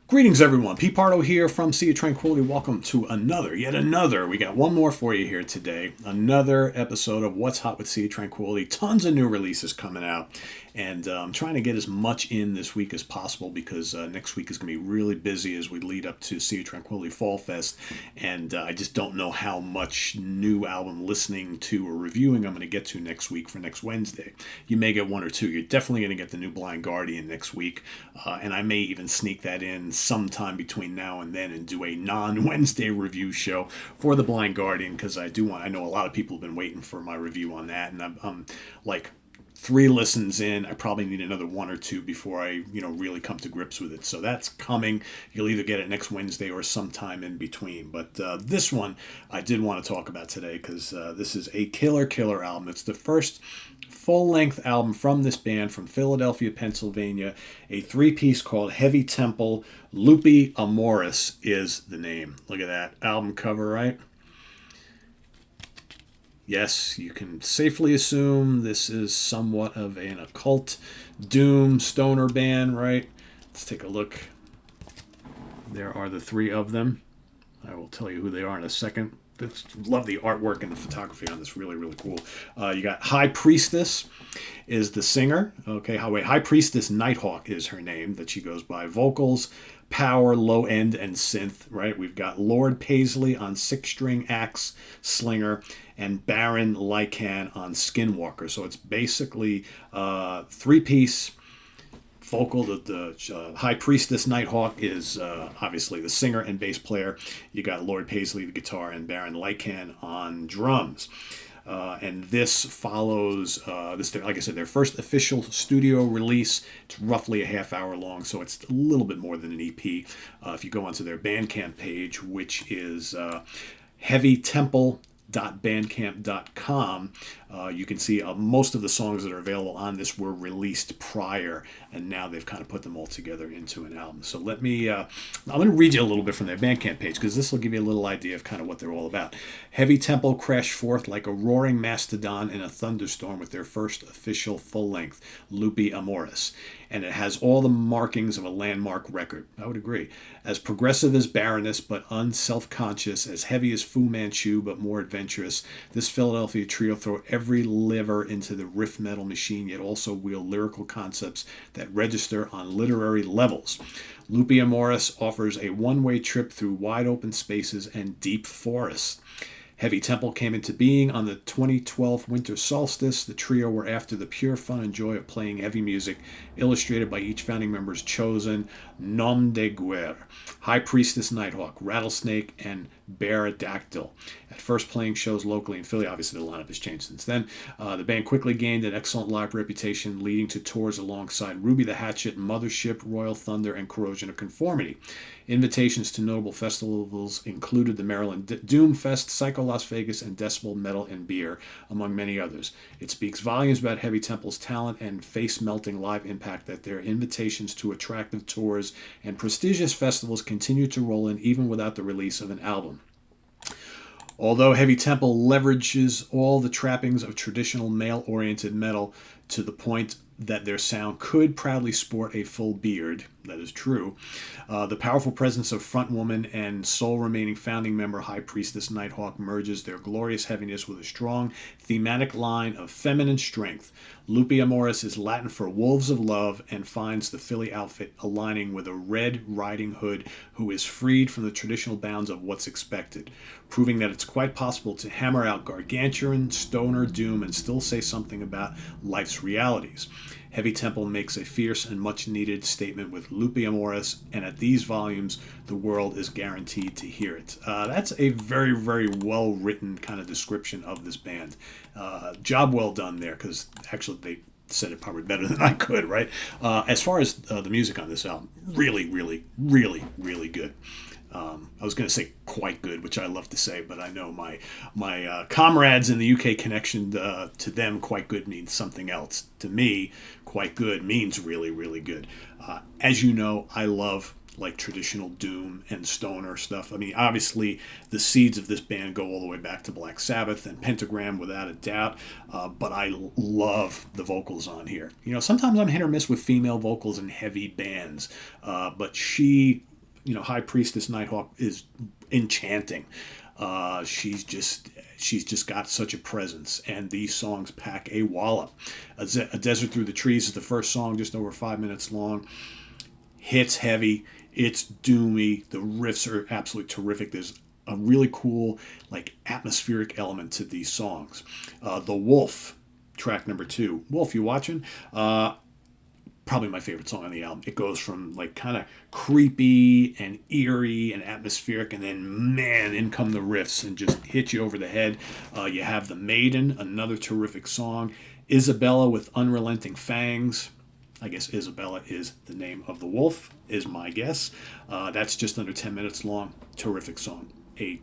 Greetings, everyone. Pete Pardo here from Sea of Tranquility. Welcome to yet another. We got one more for you here today. Another episode of What's Hot with Sea of Tranquility. Tons of new releases coming out. And I'm trying to get as much in this week as possible because next week is going to be really busy as we lead up to Sea of Tranquility Fall Fest. And I just don't know how much new album listening to or reviewing I'm going to get to next week for next Wednesday. You may get one or two. You're definitely going to get the new Blind Guardian next week. And I may even sneak that in sometime between now and then and do a non-Wednesday review show for the Blind Guardian because I know a lot of people have been waiting for my review on that, and I'm like 3 listens in. I probably need another 1 or 2 before I really come to grips with it. So that's coming. You'll either get it next Wednesday or sometime in between. But this one I did want to talk about today because this is a killer album. It's the first full-length album from this band from Philadelphia, Pennsylvania. A 3-piece called Heavy Temple Lupi Amoris is the name. Look at that album cover, right? Yes, you can safely assume this is somewhat of an occult doom stoner band, right? Let's take a look. There are the 3 of them. I will tell you who they are in a second. Love the artwork and the photography on this. Really cool. You got High Priestess is the singer. Okay, High Priestess Nighthawk is her name that she goes by. Vocals, power, low end, and synth, right? We've got Lord Paisley on 6-string axe slinger and Baron Lycan on skinwalker. So it's basically 3-piece vocal. The High Priestess Nighthawk is obviously the singer and bass player. You got Lord Paisley, the guitar, and Baron Lycan on drums. And this follows, like I said, their first official studio release. It's roughly a half hour long, so it's a little bit more than an EP. If you go onto their Bandcamp page, which is heavytemple.bandcamp.com, you can see most of the songs that are available on this were released prior, and now they've kind of put them all together into an album. So I'm going to read you a little bit from their Bandcamp page because this will give you a little idea of kind of what they're all about. Heavy Temple crashed forth like a roaring mastodon in a thunderstorm with their first official full-length, Lupi Amoris, and it has all the markings of a landmark record. I would agree. As progressive as Baroness, but unself-conscious, as heavy as Fu Manchu, but more adventurous, this Philadelphia trio throw every lever into the riff metal machine, yet also wield lyrical concepts that register on literary levels. Lupi Amoris offers a one-way trip through wide open spaces and deep forests. Heavy Temple came into being on the 2012 winter solstice. The trio were after the pure fun and joy of playing heavy music, illustrated by each founding member's chosen nom de guerre: High Priestess Nighthawk, Rattlesnake, and Pterodactyl. At first playing shows locally in Philly, obviously the lineup has changed since then. The band quickly gained an excellent live reputation, leading to tours alongside Ruby the Hatchet, Mothership, Royal Thunder, and Corrosion of Conformity. Invitations to notable festivals included the Maryland Doom Fest, Psycho Las Vegas, and Decibel Metal and Beer, among many others. It speaks volumes about Heavy Temple's talent and face-melting live impact that their invitations to attractive tours and prestigious festivals continue to roll in even without the release of an album. Although Heavy Temple leverages all the trappings of traditional male-oriented metal to the point that their sound could proudly sport a full beard, that is true, the powerful presence of frontwoman and sole remaining founding member High Priestess Nighthawk merges their glorious heaviness with a strong thematic line of feminine strength. Lupi Amoris is Latin for wolves of love and finds the Philly outfit aligning with a Red Riding Hood who is freed from the traditional bounds of what's expected, proving that it's quite possible to hammer out gargantuan stoner doom and still say something about life's realities. Heavy Temple makes a fierce and much-needed statement with Lupi Amoris, and at these volumes, the world is guaranteed to hear it. That's a very well-written kind of description of this band. Job well done there, because actually they said it probably better than I could, right? As far as the music on this album, really good. I was going to say quite good, which I love to say, but I know my comrades in the UK connection to them, quite good means something else. To me, quite good means really good. As you know, I love like traditional doom and stoner stuff. I mean, obviously, the seeds of this band go all the way back to Black Sabbath and Pentagram, without a doubt. But I love the vocals on here. You know, sometimes I'm hit or miss with female vocals in heavy bands, but she High Priestess Nighthawk is enchanting. She's just got such a presence, and these songs pack a wallop. A Desert Through the Trees is the first song, just over 5 minutes long. Hits heavy. It's doomy. The riffs are absolutely terrific. There's a really cool, like, atmospheric element to these songs. The Wolf, track number 2. Wolf, you watching? Probably my favorite song on the album. It goes from like kind of creepy and eerie and atmospheric, and then man, in come the riffs and just hit you over the head. You have The Maiden, another terrific song. Isabella with Unrelenting Fangs. I guess Isabella is the name of the wolf, is my guess. That's just under 10 minutes long. Terrific song. A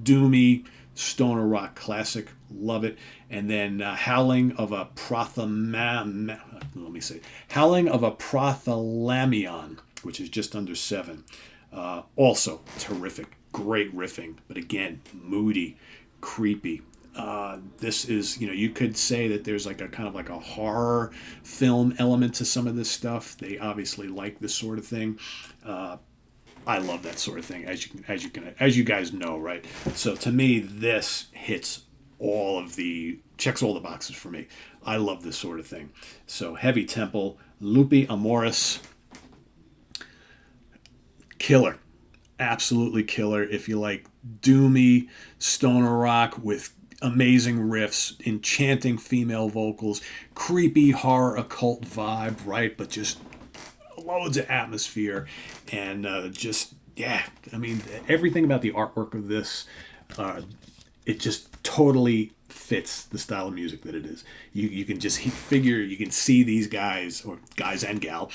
doomy stoner rock classic. Love it. And then Howling of a Prothalamion, which is just under 7. Also terrific. Great riffing, but again, moody, creepy. This is, you could say that there's like a kind of like a horror film element to some of this stuff. They obviously like this sort of thing. I love that sort of thing, as you guys know, right? So to me, this hits checks all the boxes for me. I love this sort of thing. So Heavy Temple, Lupi Amoris, killer, absolutely killer. If you like doomy stoner rock with amazing riffs, enchanting female vocals, creepy horror occult vibe, right? But just loads of atmosphere, and everything about the artwork of this, it just totally fits the style of music that it is. You can just figure, you can see these guys, or guys and gal,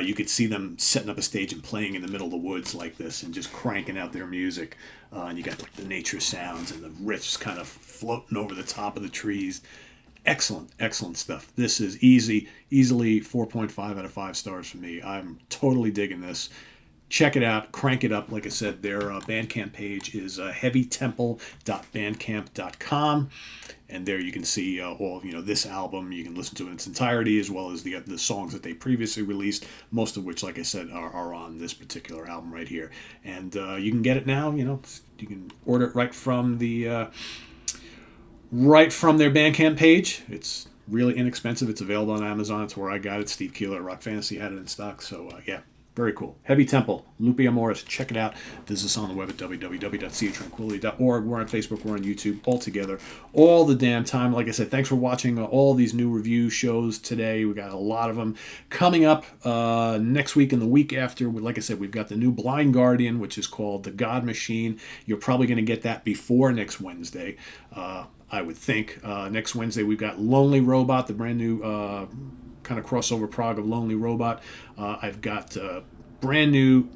you could see them setting up a stage and playing in the middle of the woods like this and just cranking out their music. And you got the nature sounds and the riffs kind of floating over the top of the trees. Excellent stuff. This is easily 4.5 out of 5 stars for me. I'm totally digging this. Check it out. Crank it up. Like I said, their Bandcamp page is heavytemple.bandcamp.com, and there you can see all of this album. You can listen to it in its entirety, as well as the songs that they previously released, most of which, like I said, are on this particular album right here. And you can get it now. You can order it right from their Bandcamp page. It's really inexpensive. It's available on Amazon. It's where I got it. Steve Keeler at Rock Fantasy had it in stock. So yeah. Very cool. Heavy Temple, Lupi Amoris. Check it out. Visit us on the web at www.seatranquility.org. We're on Facebook. We're on YouTube. All together. All the damn time. Like I said, thanks for watching all these new review shows today. We got a lot of them coming up next week and the week after. Like I said, we've got the new Blind Guardian, which is called The God Machine. You're probably going to get that before next Wednesday, I would think. Next Wednesday, we've got Lonely Robot, the brand new kind of crossover prog of Lonely Robot. I've got brand new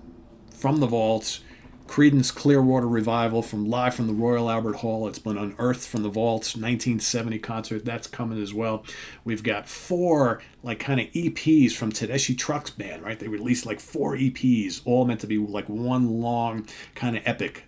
From the Vaults, Creedence Clearwater Revival live from the Royal Albert Hall. It's been unearthed from the vaults, 1970 concert. That's coming as well. We've got 4 like kind of EPs from Tedeschi Trucks Band, right? They released like 4 EPs, all meant to be like one long kind of epic.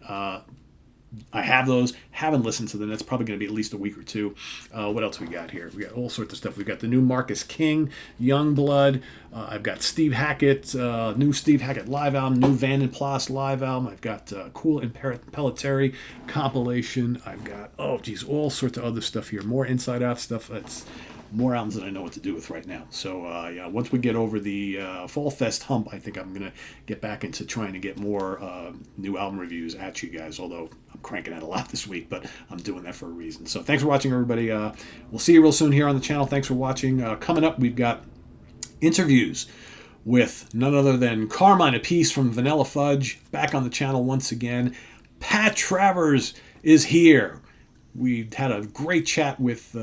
I have those. Haven't listened to them. That's probably going to be at least a week or two. What else we got here? We got all sorts of stuff. We've got the new Marcus King, Youngblood. I've got Steve Hackett, new Steve Hackett live album, new Van and Plas live album. I've got Cool Impellitteri compilation. I've got, all sorts of other stuff here. More Inside Out stuff. That's more albums than I know what to do with right now. So, once we get over the Fall Fest hump, I think I'm going to get back into trying to get more new album reviews at you guys, although I'm cranking out a lot this week, but I'm doing that for a reason. So thanks for watching, everybody. We'll see you real soon here on the channel. Thanks for watching. Coming up, we've got interviews with none other than Carmine Appice from Vanilla Fudge, back on the channel once again. Pat Travers is here. We had a great chat with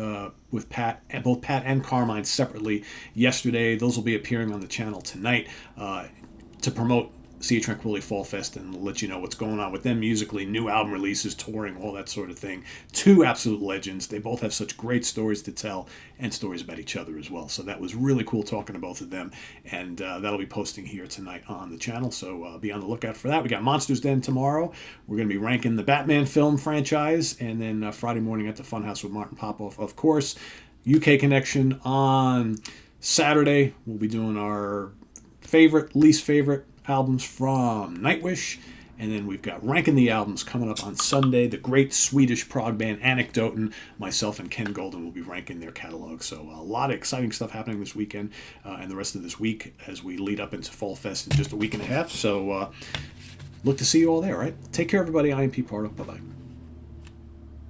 Pat, both Pat and Carmine separately yesterday. Those will be appearing on the channel tonight to promote Sea Tranquility Fall Fest and let you know what's going on with them musically, new album releases, touring, all that sort of thing. 2 absolute legends. They both have such great stories to tell and stories about each other as well. So that was really cool talking to both of them, and that'll be posting here tonight on the channel. So be on the lookout for that. We got Monsters Den tomorrow. We're going to be ranking the Batman film franchise, and then Friday morning at the Funhouse with Martin Popoff, of course. UK Connection on Saturday. We'll be doing our favorite, least favorite, albums from Nightwish. And then we've got Ranking the Albums coming up on Sunday. The great Swedish prog band Anecdoten, myself and Ken Golden will be ranking their catalog. So a lot of exciting stuff happening this weekend and the rest of this week as we lead up into Fall Fest in just a week and a half. So look to see you all there, all right? Take care, everybody. I am Pete Pardo. Bye-bye.